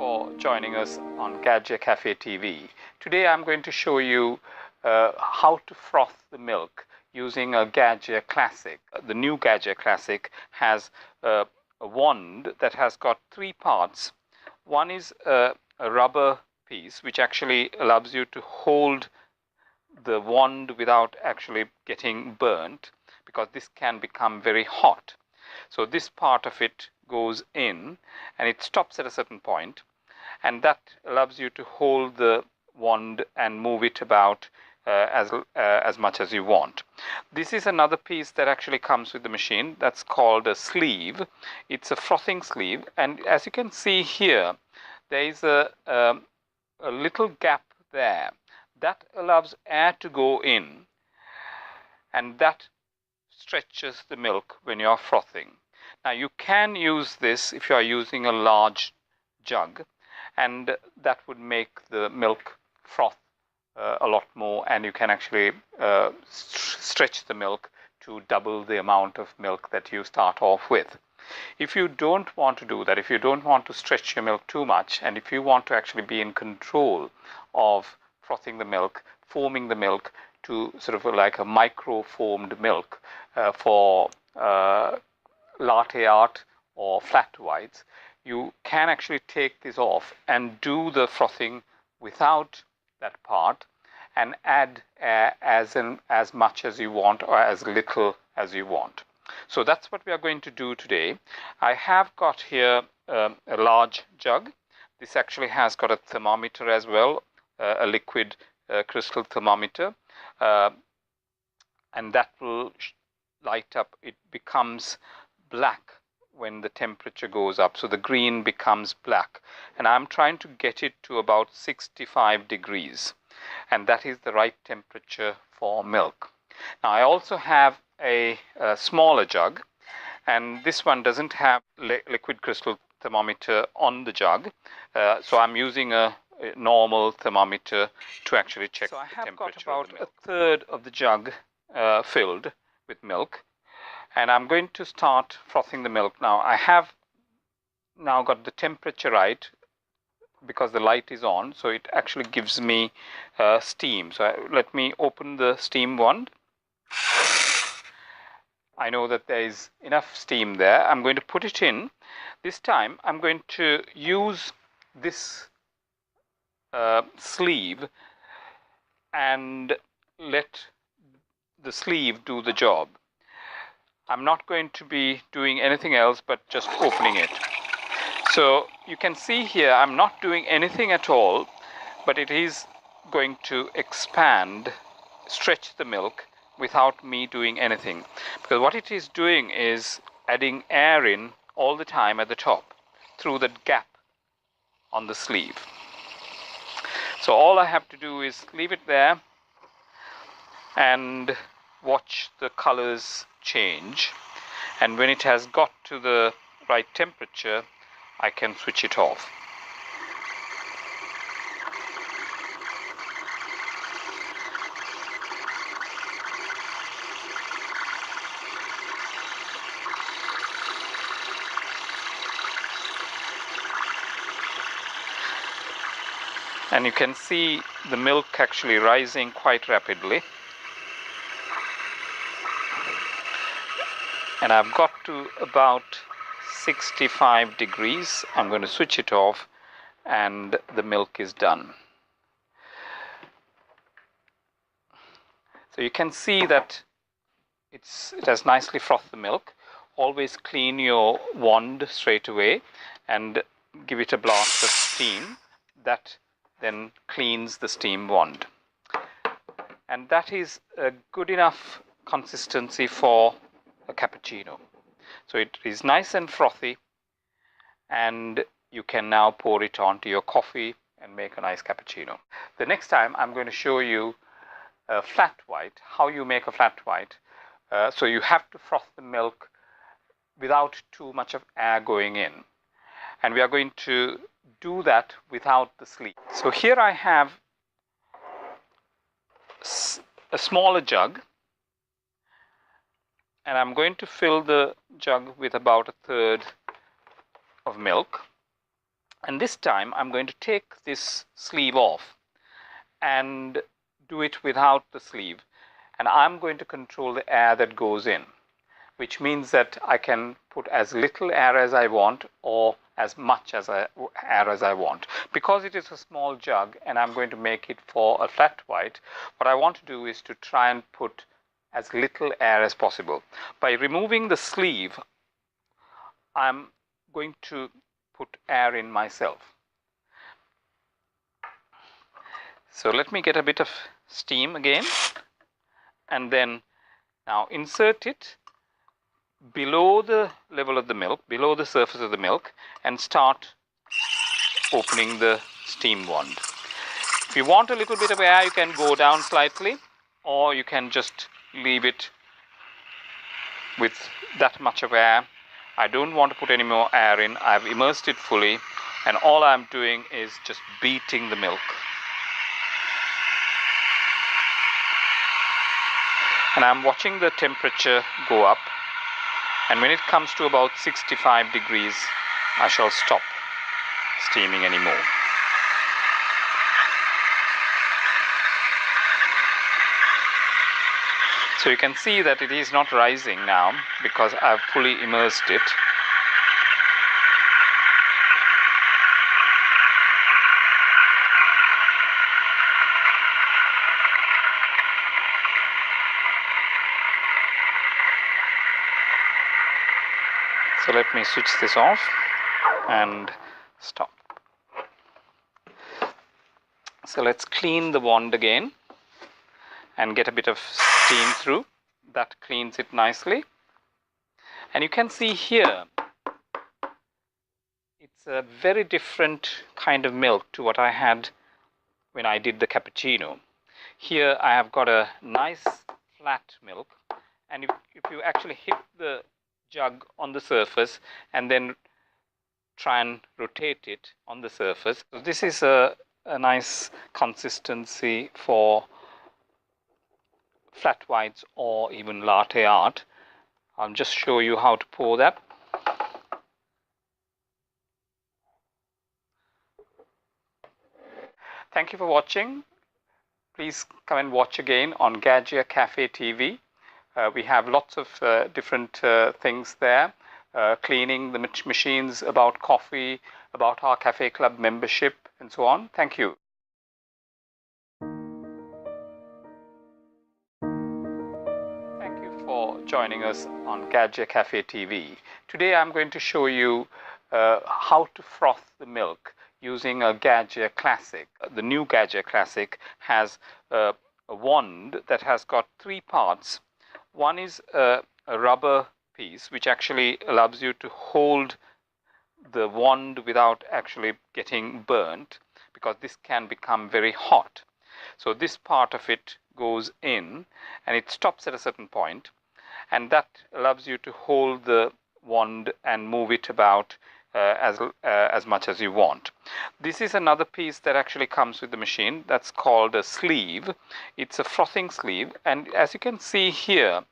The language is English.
for joining us on Gaggia Cafe TV. Today I'm going to show you how to froth the milk using a Gaggia Classic. The new Gaggia Classic has a wand that has got three parts. One is a rubber piece which actually allows you to hold the wand without actually getting burnt, because this can become very hot. So this part of it goes in and it stops at a certain point, and that allows you to hold the wand and move it about as much as you want. This is another piece that actually comes with the machine. That's called a sleeve. It's a frothing sleeve, and as you can see here, there is a little gap there that allows air to go in, and that stretches the milk when you are frothing. Now you can use this if you are using a large jug, and that would make the milk froth a lot more, and you can actually stretch the milk to double the amount of milk that you start off with. If you don't want to do that, if you don't want to stretch your milk too much, and if you want to actually be in control of frothing the milk, foaming the milk to sort of like a micro foamed milk for latte art or flat whites, you can actually take this off and do the frothing without that part and add as much as you want or as little as you want. So that's what we are going to do today. I have got here a large jug. This actually has got a thermometer as well, a liquid crystal thermometer, and that will light up. It becomes black when the temperature goes up, so the green becomes black, and I'm trying to get it to about 65 degrees, and that is the right temperature for milk. Now I also have a smaller jug, and this one doesn't have liquid crystal thermometer on the jug, so I'm using a normal thermometer to actually check the temperature. So I have got about a third of the jug filled with milk, and I'm going to start frothing the milk now. I have now got the temperature right because the light is on, so it actually gives me steam. So let me open the steam wand. I know that there is enough steam there. I'm going to put it in. This time I'm going to use this sleeve and let the sleeve do the job. I'm not going to be doing anything else but just opening it. So you can see here I'm not doing anything at all, but it is going to expand, stretch the milk without me doing anything, because what it is doing is adding air in all the time at the top through the gap on the sleeve. So all I have to do is leave it there and watch the colors change, and when it has got to the right temperature I can switch it off. And you can see the milk actually rising quite rapidly. And I've got to about 65 degrees. I'm going to switch it off, and the milk is done. So you can see that it has nicely frothed the milk. Always clean your wand straight away and give it a blast of steam. That then cleans the steam wand. And that is a good enough consistency for a cappuccino. So it is nice and frothy, and you can now pour it onto your coffee and make a nice cappuccino. The next time I'm going to show you a flat white, how you make a flat white. So you have to froth the milk without too much of air going in, and we are going to do that without the sleeve. So here I have a smaller jug, and I'm going to fill the jug with about a third of milk. And this time I'm going to take this sleeve off and do it without the sleeve, and I'm going to control the air that goes in, which means that I can put as little air as I want or as much air as I want. Because it is a small jug and I'm going to make it for a flat white, what I want to do is to try and put as little air as possible. By removing the sleeve, I'm going to put air in myself. So let me get a bit of steam again, and then now insert it below the level of the milk, below the surface of the milk, and start opening the steam wand. If you want a little bit of air, you can go down slightly, or you can just leave it with that much of air. I don't want to put any more air in. I've immersed it fully, and all I'm doing is just beating the milk. And I'm watching the temperature go up, and when it comes to about 65 degrees, I shall stop steaming anymore. So you can see that it is not rising now because I've fully immersed it. So let me switch this off and stop. So let's clean the wand again and get a bit of steam through. That cleans it nicely. And you can see here, it's a very different kind of milk to what I had when I did the cappuccino. Here I have got a nice flat milk, and if you actually hit the jug on the surface and then try and rotate it on the surface, so this is a nice consistency for flat whites or even latte art. I'll just show you how to pour that. Thank you for watching. Please come and watch again on Gaggia Cafe TV. We have lots of different things there, cleaning the machines, about coffee, about our Cafe Club membership, and so on. Thank you. Thank you for joining us on Gaggia Cafe TV. Today I'm going to show you how to froth the milk using a Gaggia Classic. The new Gaggia Classic has a wand that has got three parts. One is a rubber piece which actually allows you to hold the wand without actually getting burnt, because this can become very hot. So this part of it goes in and it stops at a certain point, and that allows you to hold the wand and move it about as much as you want. This is another piece that actually comes with the machine. That's called a sleeve. It's a frothing sleeve, and as you can see here,